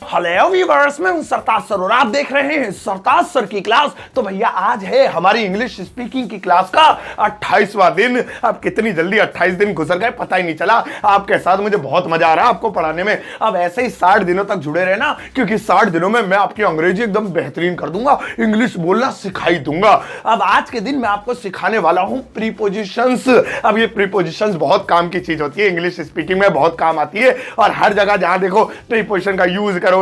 Hello viewers, मैं हूं सरताज sir और आप देख रहे हैं सरताज सर की क्लास। तो भैया आज है हमारी इंग्लिश स्पीकिंग की क्लास का 28वां दिन। अब कितनी जल्दी 28 दिन गुजर गए पता ही नहीं चला। आपके साथ मुझे बहुत मजा आ रहा है आपको पढ़ाने में। अब ऐसे ही 60 दिनों तक जुड़े रहना, क्योंकि 60 दिनों में मैं आपकी अंग्रेजी एकदम बेहतरीन कर दूंगा, इंग्लिश बोलना सिखाई दूंगा। अब आज के दिन मैं आपको सिखाने वाला हूं प्रीपोजिशंस। अब ये प्रीपोजिशंस बहुत काम की चीज होती है, इंग्लिश स्पीकिंग में बहुत काम आती है और हर जगह जहां देखो प्रीपोजिशन का यूज करो,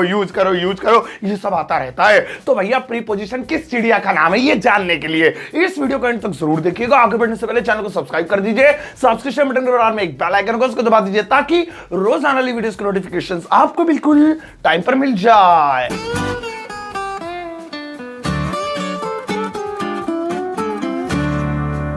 ये सब आता रहता है। तो भैया प्रीपोजिशन किस चिड़िया का नाम है ये जानने के लिए इस वीडियो को अंत तक जरूर देखिएगा। आगे बढ़ने से पहले चैनल को सब्सक्राइब कर दीजिए, सब्सक्रिप्शन बटन के बराबर में एक बेल आइकन को उसको दबा दीजिए ताकि रोजाना वाली वीडियोस के नोटिफिकेशंस आपको बिल्कुल टाइम पर मिल जाए।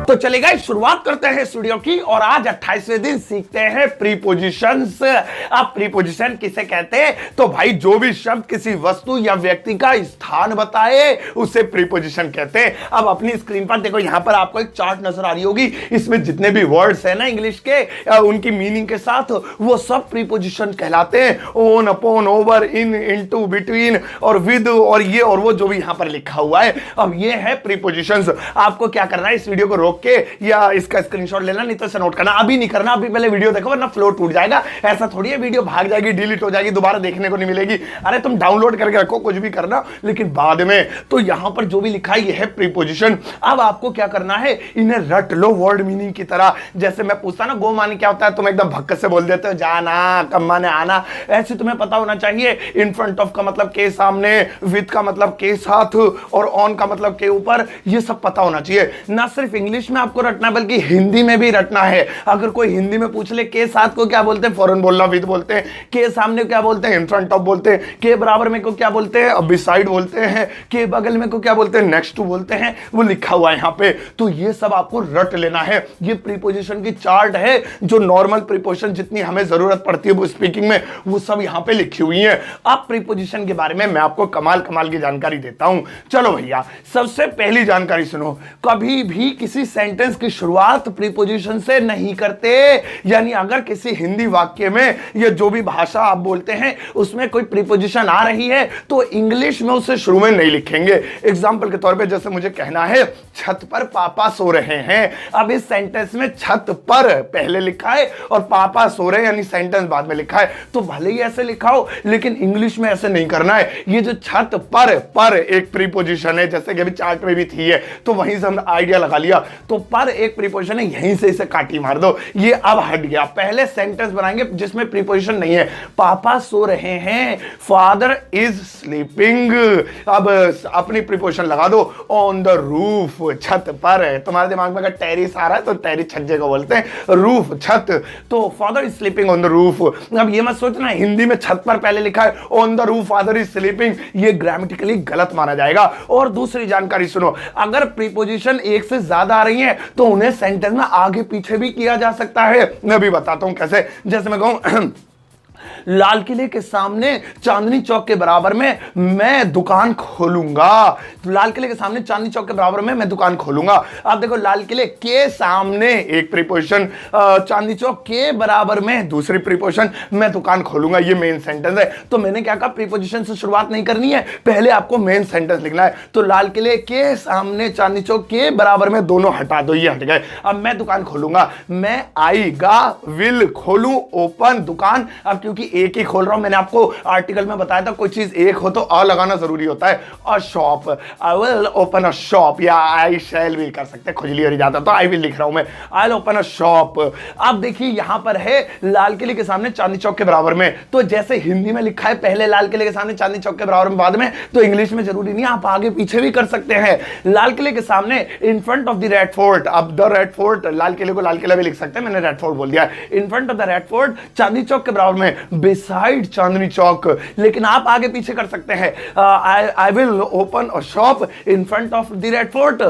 तो चलेगा शुरुआत करते हैं इस वीडियो की और आज 28वें दिन सीखते हैं प्रीपोजिशंस। अब प्रीपोजिशन किसे कहते हैं? तो भाई जो भी शब्द किसी वस्तु या व्यक्ति का स्थान बताए उसे प्रीपोजिशन कहते हैं। अब अपनी स्क्रीन पर देखो, यहां पर आपको एक चार्ट नजर आ रही होगी, इसमें जितने भी वर्ड्स हैं ना इंग्लिश के उनकी मीनिंग के साथ वो सब प्रीपोजिशन कहलाते हैं। ओन, अपॉन, ओवर, इन, इनटू, बिटवीन और विद और ये और वो जो भी यहां पर लिखा हुआ है। अब ये है प्रीपोजिशंस। आपको क्या करना है, इस वीडियो को रोक के या इसका स्क्रीनशॉट लेना, नहीं तो इसे नोट करना। अभी नहीं करना, अभी पहले वीडियो देखो वरना फ्लो टूट जाएगा। ऐसा थोड़ी है वीडियो भाग जाएगी, डिलीट हो जाएगी, दोबारा देखने को नहीं मिलेगी। अरे तुम डाउनलोड करके रखो, कुछ भी करना लेकिन बाद में। तो यहां पर जो भी लिखा है ये है प्रीपोजिशन। अब आपको क्या करना है, इन्हें रट लो वर्ड मीनिंग की तरह। जैसे मैं पूछता ना गो माने क्या होता है, तुम एकदम भक्कस से बोल देते हो जाना, कम माने आना। ऐसे तुम्हें पता होना चाहिए इन फ्रंट ऑफ का मतलब के सामने, विद का मतलब के साथ और ऑन का मतलब के ऊपर। ये सब पता होना चाहिए। ना सिर्फ इंग्लिश में आपको रटना बल्कि हिंदी में भी रटना है। अगर कोई हिंदी में पूछ ले के साथ को क्या बोलते हैं, फौरन बोलना विद बोलते हैं। के सामने क्या बोलते हैं, इन फ्रंट ऑफ बोलते हैं। के बराबर में को क्या बोलते हैं, बिसाइड बोलते हैं। के बगल में को क्या बोलते हैं, नेक्स्ट टू बोलते हैं। वो लिखा हुआ है यहाँ पे। तो ये सब आपको रट लेना है। ये प्रीपोजिशन की चार्ट है, जो नॉर्मल प्रीपोजिशन जितनी हमें जरूरत पड़ती है वो स्पीकिंग में, वो सब यहाँ पे लिखी हुई है। अब प्रीपोजिशन के बारे में मैं आपको कमाल कमाल की जानकारी देता हूं। चलो भैया, सबसे पहली जानकारी सुनो। कभी भी किसी सेंटेंस की शुरुआत प्रीपोजिशन से नहीं करते। यानी अगर किसी हिंदी वाक्य में या जो भी भाषा आप बोलते हैं उसमें कोई प्रीपोजिशन आ रही है तो इंग्लिश में उसे शुरू में नहीं लिखेंगे। एग्जांपल के तौर पे जैसे मुझे कहना है छत पर पापा सो रहे हैं। अब इस सेंटेंस में छत पर पहले लिखा है और पापा सो रहे हैं यानी सेंटेंस बाद में लिखा है। तो भले ही ऐसे लिखा हो लेकिन इंग्लिश में ऐसे नहीं करना है। ये जो छत पर एक प्रीपोजिशन है, जैसे कि अभी चार्ट में भी थी है, तो वहीं से हमने आइडिया लगा लिया। तो पर एक प्रीपोजिशन है, यहीं से इसे काटी मार दो, ये अब हट गया। पहले सेंटेंस बनाएंगे जिसमें प्रीपोजिशन नहीं है। पापा सो रहे हैं, फादर इज स्लीपिंग। अब अपनी प्रीपोजिशन लगा दो, ऑन द रूफ, छत पर। तुम्हारे दिमाग में अगर टेरिस आ रहा है तो टेरिस छज्जे को बोलते हैं, रूफ छत। तो father is sleeping on the roof. अब ये मत सोचना हिंदी में छत पर पहले लिखा है on the roof father is sleeping, ये ग्रामेटिकली गलत माना जाएगा। और दूसरी जानकारी सुनो, अगर प्रीपोजिशन एक से ज्यादा आ रही है तो उन्हें सेंटेंस में आगे पीछे भी किया जा सकता है। मैं भी बताता हूं कैसे। जैसे मैं कहूं लाल किले के सामने चांदनी चौक के बराबर में मैं दुकान खोलूंगा। तो लाल किले के सामने चांदनी चौक के बराबर में मैं दुकान खोलूंगा। आप देखो लाल किले के सामने एक प्रीपोजिशन, चांदनी चौक के बराबर में दूसरी प्रीपोजिशन, मैं दुकान खोलूंगा। ये मेन सेंटेंस है। तो मैंने क्या कहा, प्रीपोजिशन से शुरुआत नहीं करनी है, पहले आपको मेन सेंटेंस लिखना है। तो लाल किले के सामने चांदनी चौक के बराबर में दोनों हटा दो, ये हट गए। अब मैं दुकान खोलूंगा, मैं आईगा विल खोलूं ओपन दुकान। अब क्योंकि एक ही खोल रहा हूं, मैंने आपको आर्टिकल में बताया था कोई चीज एक हो तो अ लगाना जरूरी होता है। A shop, I will open a shop, या आई शैल भी कर सकते हैं, खुजली हो जाता तो आई विल लिख रहा हूं मैं, आई विल ओपन अ शॉप। अब देखिए यहां पर है लाल किले के सामने चांदनी चौक के बराबर में। तो जैसे हिंदी में लिखा है पहले लाल किले के सामने चांदनी चौक के बराबर में बाद में, तो इंग्लिश में जरूरी नहीं, आप आगे पीछे भी कर सकते हैं। लाल किले के सामने इन front of the Red fort. अब द रेड फोर्ट, लाल किले को लाल किला भी लिख सकते हैं, मैंने रेड फोर्ट बोल दिया। In front of the Red Fort Chandni Chowk के बराबर में, बिसाइड चांदनी चौक। लेकिन आप आगे पीछे कर सकते हैं, I will open a shop in front of the Red Fort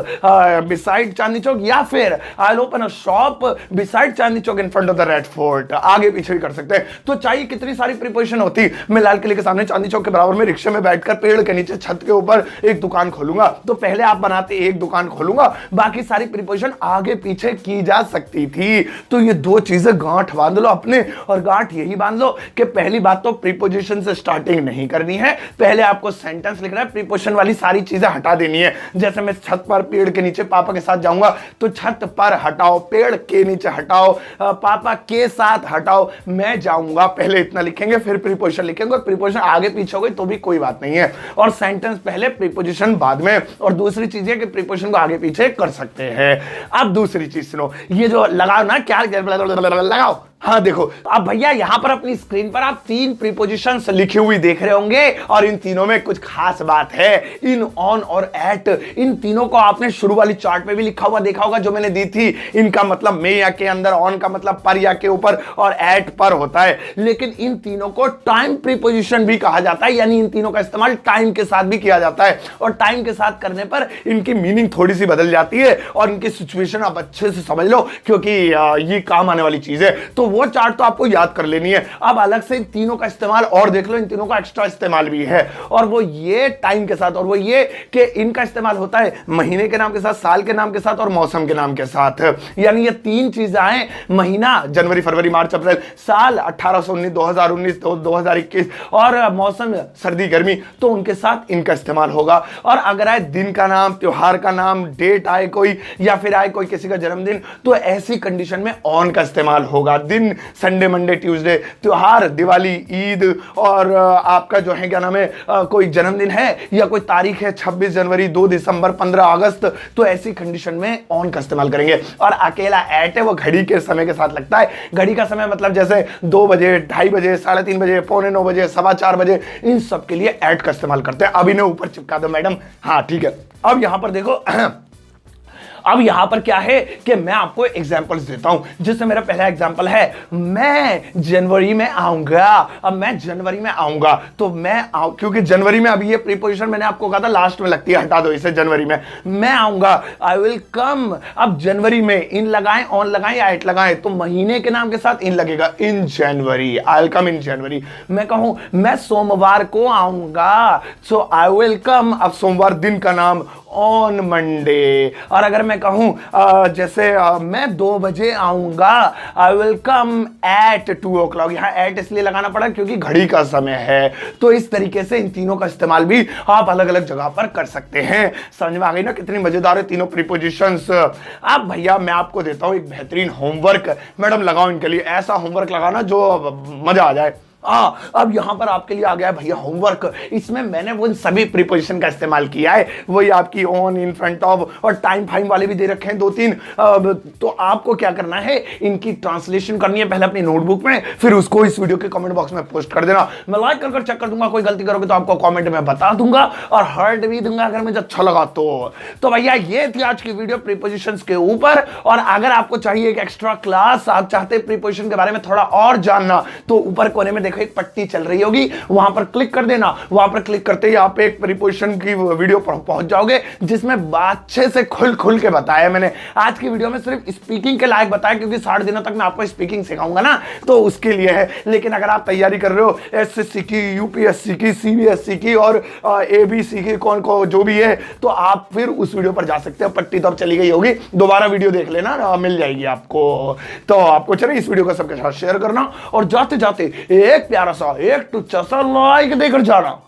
beside Chandni Chowk, या फिर I will open a shop beside Chandni Chowk in front of the Red Fort. आगे पीछे भी कर सकते हैं। तो चाहिए कितनी सारी प्रीपोजिशन होती। मैं लाल किले के सामने चांदनी चौक के बराबर में रिक्शे में बैठकर पेड़ के नीचे छत के ऊपर एक दुकान खोलूंगा। तो पहले आप बनाते एक दुकान खोलूंगा, बाकी सारी प्रीपोजिशन आगे पीछे की जा सकती थी। तो ये दो चीजें गांठ बांध लो अपने, और गांठ यही बांध लो कि पहली बात तो प्रीपोजिशन से स्टार्टिंग नहीं करनी है, पहले आपको सेंटेंस लिखना है, प्रीपोजिशन वाली सारी चीजें हटा देनी है। जैसे मैं छत पर पेड़ के नीचे पापा के साथ जाऊंगा, तो छत पर हटाओ, पेड़ के नीचे हटाओ, पापा के साथ हटाओ, मैं जाऊंगा, पहले इतना लिखेंगे, फिर प्रीपोजिशन लिखेंगे। प्रीपोजिशन आगे पीछे हो गई तो भी कोई बात नहीं है, और सेंटेंस पहले प्रीपोजिशन बाद में। और दूसरी चीज है कि प्रीपोजिशन को आगे पीछे कर सकते हैं। अब दूसरी चीज सुनो, ये जो लगाओ ना, क्या लगाओ, हाँ देखो अब भैया यहां पर अपनी स्क्रीन पर आप 3 प्रीपोजिशंस लिखी हुई देख रहे होंगे, और इन तीनों में कुछ खास बात है। इन, ऑन और एट, इन तीनों को आपने शुरू वाली चार्ट में भी लिखा हुआ देखा होगा जो मैंने दी थी। इनका मतलब में या के अंदर, ऑन का मतलब पर या के ऊपर, और एट पर होता है। लेकिन इन तीनों को टाइम प्रीपोजिशन भी कहा जाता है, यानी इन तीनों का इस्तेमाल टाइम के साथ भी किया जाता है, और टाइम के साथ करने पर इनकी मीनिंग थोड़ी सी बदल जाती है, और इनकी सिचुएशन आप अच्छे से समझ लो, क्योंकि ये काम आने वाली चीज है। तो वो चार्ट तो आपको याद कर लेनी है। अब अलग से इन तीनों का इस्तेमाल और देख लो, इन तीनों का एक्स्ट्रा इस्तेमाल भी है, और वो ये टाइम के साथ, और वो ये कि इनका इस्तेमाल होता है महीने के नाम के साथ, साल के नाम के साथ, और मौसम के नाम के साथ। यानी ये 3 चीजें आए, महीना जनवरी फरवरी मार्च अप्रैल, साल 1819 2019 2021, और मौसम सर्दी गर्मी, तो उनके साथ इनका इस्तेमाल होगा। और अगर आए दिन का नाम, त्योहार का नाम, डेट आए कोई, या फिर आए कोई किसी का जन्मदिन, तो ऐसी कंडीशन में ऑन का इस्तेमाल होगा। दिन संडे मंडे ट्यूसडे, त्योहार दिवाली ईद, और आपका जो है क्या नाम है, कोई जन्मदिन है या कोई तारीख है 26 जनवरी 2 दिसंबर 15 अगस्त, तो ऐसी कंडीशन में ऑन का इस्तेमाल करेंगे। और अकेला एट है वो घड़ी के समय के साथ लगता है। घड़ी का समय मतलब जैसे 2 बजे, 2:30 बजे, 3:30 बजे, 8:45 बजे, 4:15 बजे, इन सब के लिए एट का इस्तेमाल करते हैं। अब इन्हें ऊपर चिपका दो मैडम, हाँ ठीक है। अब यहां पर देखो अब यहां पर क्या है कि मैं आपको एग्जांपल्स देता हूं। जिससे मेरा पहला एग्जांपल है, मैं जनवरी में आऊंगा। अब मैं जनवरी में आऊंगा, तो मैं क्योंकि जनवरी में अभी ये प्रीपोजिशन मैंने आपको कहा था लास्ट में लगती है, हटा दो इसे। जनवरी में मैं आऊंगा, आई विल कम। अब जनवरी में इन लगाएं, ऑन लगाएं या एट लगाएं, तो महीने के नाम के साथ इन लगेगा, इन जनवरी, आई विल कम इन जनवरी। मैं कहूं मैं सोमवार को आऊंगा, सो आई विल कम। अब सोमवार दिन का नाम, ऑन मंडे। और अगर मैं कहूं जैसे मैं 2 बजे आऊंगा, I will come eight 2 o'clock। यहां एट इसलिए लगाना पड़ा क्योंकि घड़ी का समय है। तो इस तरीके से इन तीनों का इस्तेमाल भी आप अलग अलग जगह पर कर सकते हैं। समझ में आ गई ना कितनी मजेदार है तीनों प्रीपोजिशंस। अब भैया मैं आपको देता हूं एक बेहतरीन होमवर्क, मैडम लगाओ इनके लिए, ऐसा होमवर्क लगाना जो मजा आ जाए। अब यहां पर आपके लिए आ गया भैया होमवर्क। इसमें मैंने वो सभी प्रीपोजिशन का इस्तेमाल किया है, वही आपकी ऑन, इन, फ्रंट ऑफ, और टाइम फाइम वाले भी दे रखे हैं 2-3। तो आपको क्या करना है, इनकी ट्रांसलेशन करनी है पहले अपनी नोटबुक में, फिर उसको इस वीडियो के कमेंट बॉक्स में पोस्ट कर देना। मैं लाइक कर चेक कर दूंगा, कोई गलती करोगे तो आपको कमेंट में बता दूंगा, और हार्ट भी दूंगा अगर मुझे अच्छा लगा तो भैया ये थी आज की वीडियो प्रीपोजिशंस के ऊपर। और अगर आपको चाहिए एक एक्स्ट्रा क्लास, आप चाहते प्रीपोजिशन के बारे में थोड़ा और जानना, तो ऊपर कोने में देखो एक पट्टी चल रही होगी, वहां पर क्लिक कर देना। वहां पर क्लिक करते ही आप एक प्रीपोजिशन की वीडियो पर पहुंच जाओगे, जिसमें अच्छे से खुल के बताया मैंने। आज की वीडियो में सिर्फ स्पीकिंग के लायक बताया, क्योंकि 60 दिनों तक मैं आपको स्पीकिंग सिखाऊंगा ना, तो उसके लिए है। लेकिन अगर आप तैयारी कर रहे हो एसएससी की, यूपीएससी की, सीबीएसई की और एबीसी की, कौन को जो भी है, तो आप फिर उस वीडियो पर जा सकते हो। पट्टी तो अब चली गई होगी, दोबारा वीडियो देख लेना, मिल जाएगी आपको। तो आपको चलिए इस वीडियो को सबके साथ शेयर करना, और जाते जाते एक प्यारा सा एक टुच्चा सा लाइक देकर जाना।